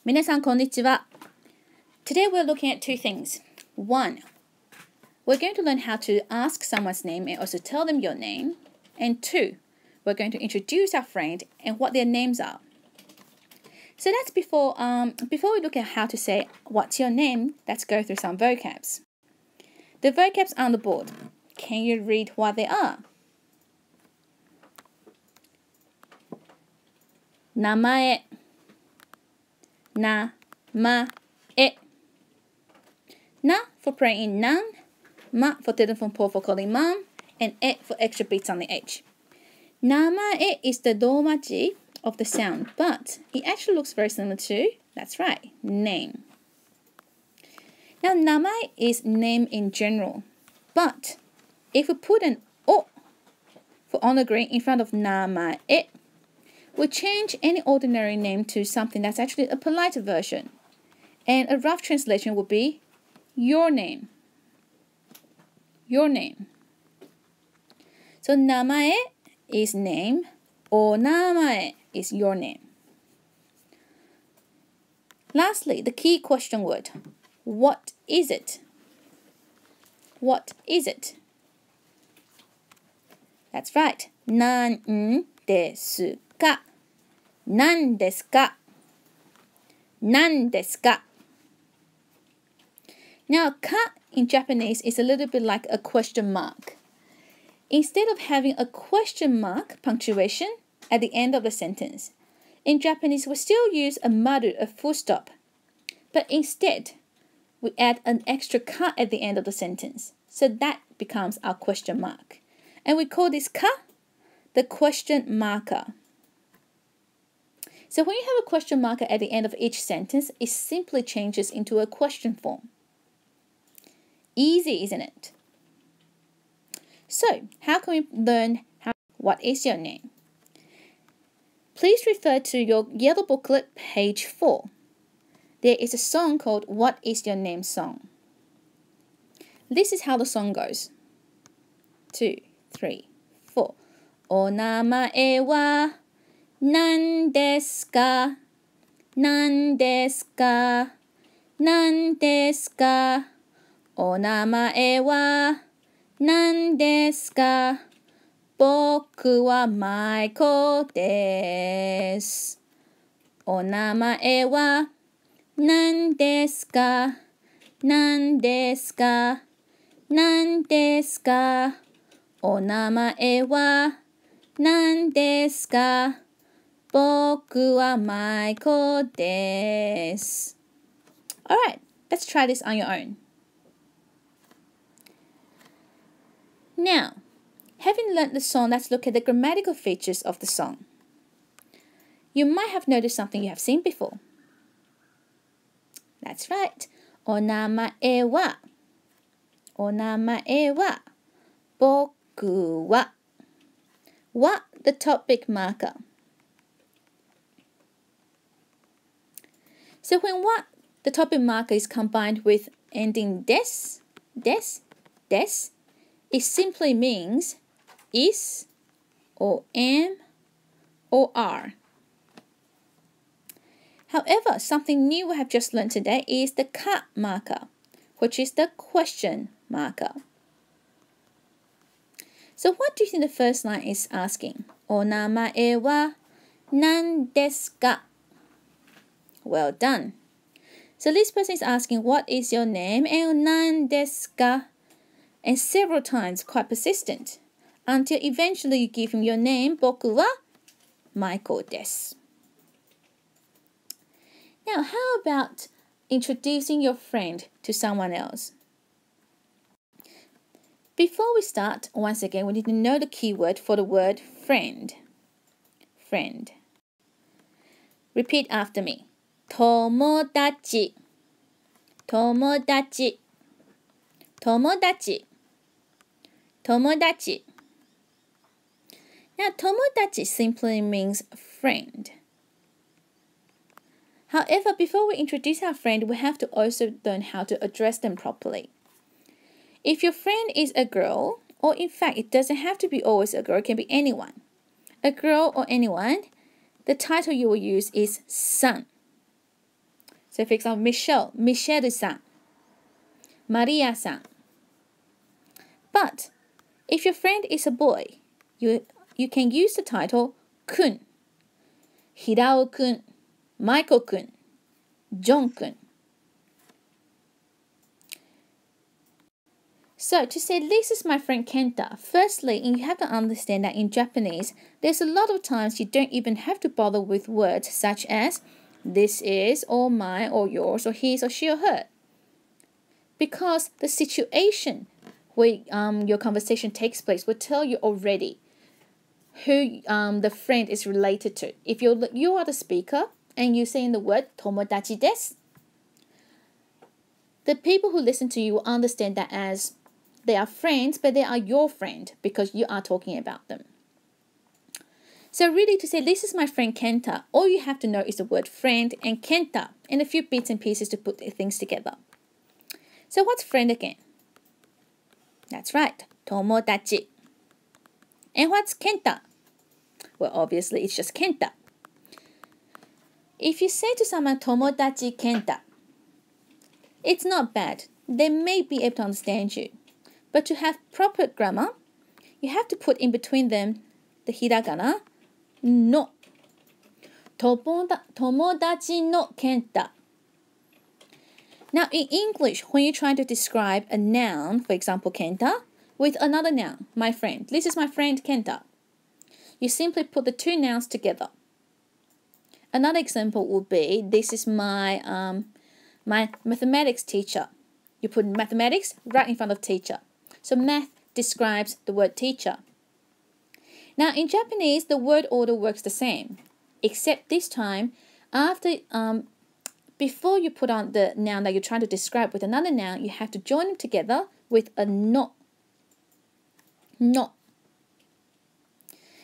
皆さんこんにちは。Today we're looking at two things. One, we're going to learn how to ask someone's name and also tell them your name. And two, we're going to introduce our friend and what their names are. So that's before we look at how to say what's your name, let's go through some vocabs. The vocabs are on the board. Can you read what they are? 名前 なまえ Na for praying in nan, ma for telephone pole for calling mom, and e for extra beats on the H. Namae is the domaji of the sound, but it actually looks very similar to, that's right, name. Now, namae is name in general, but if we put an o for onagiri in front of namae, we change any ordinary name to something that's actually a polite version. And a rough translation would be your name. Your name. So namae is name, or namae is your name. Lastly, the key question word. What is it? What is it? That's right. なんですか? なんですか? なんですか? Now, ka in Japanese is a little bit like a question mark. Instead of having a question mark punctuation at the end of the sentence, in Japanese we still use a maru, a full stop. But instead, we add an extra ka at the end of the sentence. So that becomes our question mark. And we call this ka the question marker. So when you have a question marker at the end of each sentence, it simply changes into a question form. Easy, isn't it? So, how can we learn what is your name? Please refer to your yellow booklet, page 4. There is a song called What Is Your Name Song. This is how the song goes. 2, 3, 4. お名前は何ですか? 何ですか? 何ですか? お名前は何ですか? 僕はマイコです。お名前は何ですか? 何ですか? 何ですか? お名前は何ですか? 僕はマイコです。Alright, let's try this on your own. Now, having learned the song, let's look at the grammatical features of the song. You might have noticed something you have seen before. That's right. お名前はお名前は僕は What the topic marker. So when what the topic marker is combined with ending des, it simply means is or am or are. However, something new we have just learned today is the ka marker, which is the question marker. So what do you think the first line is asking? お名前は何ですか? Well done. So this person is asking, what is your name? 何ですか? And several times, quite persistent, until eventually you give him your name. 僕はマイコです。Now, how about introducing your friend to someone else? Before we start, once again, we need to know the keyword for the word friend. Friend. Repeat after me. 友達 友達 友達 友達 Now, 友達 simply means friend. However, before we introduce our friend, we have to also learn how to address them properly. If your friend is a girl, or in fact, it doesn't have to be always a girl, it can be anyone. A girl or anyone, the title you will use is san. So for example, Michelle, Michelle-san, Maria-san. But if your friend is a boy, you can use the title kun, Hirao-kun, Michael-kun, John-kun. So to say this is my friend Kenta, firstly, you have to understand that in Japanese, there's a lot of times you don't even have to bother with words such as this is, or mine, or yours, or his, or she, or her. Because the situation where your conversation takes place will tell you already who the friend is related to. If you are the speaker and you say in the word tomodachi desu, the people who listen to you will understand that as they are friends, but they are your friend because you are talking about them. So really to say this is my friend Kenta, all you have to know is the word friend and Kenta and a few bits and pieces to put things together. So what's friend again? That's right, tomodachi. And what's Kenta? Well, obviously it's just Kenta. If you say to someone tomodachi Kenta, it's not bad. They may be able to understand you. But to have proper grammar, you have to put in between them the hiragana, no. Tomodachi no Kenta. Now in English, when you're trying to describe a noun, for example, Kenta, with another noun, my friend. This is my friend Kenta. You simply put the two nouns together. Another example would be, this is my mathematics teacher. You put mathematics right in front of teacher. So math describes the word teacher. Now in Japanese, the word order works the same, except this time, before you put on the noun that you're trying to describe with another noun, you have to join them together with a no. No.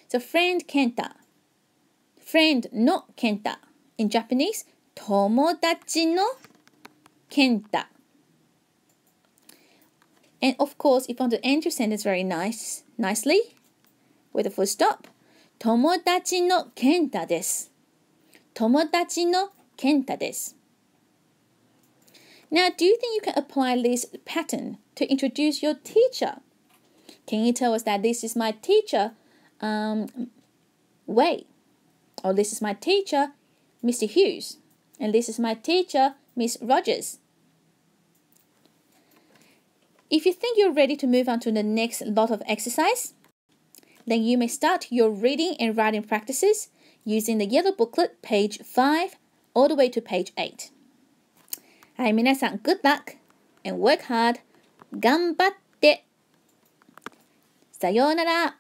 So friend Kenta. Friend no Kenta. In Japanese, tomodachi no Kenta. And of course, if you want to end your sentence very nicely, with a full stop, tomodachi no Kenta desu. Tomodachi no Kenta desu. Now, do you think you can apply this pattern to introduce your teacher? Can you tell us that this is my teacher, Wei? Or this is my teacher, Mr. Hughes? And this is my teacher, Miss Rogers? If you think you're ready to move on to the next lot of exercise, then you may start your reading and writing practices using the yellow booklet, page 5, all the way to page 8. はい、皆さん、good luck and work hard. 頑張って。さようなら。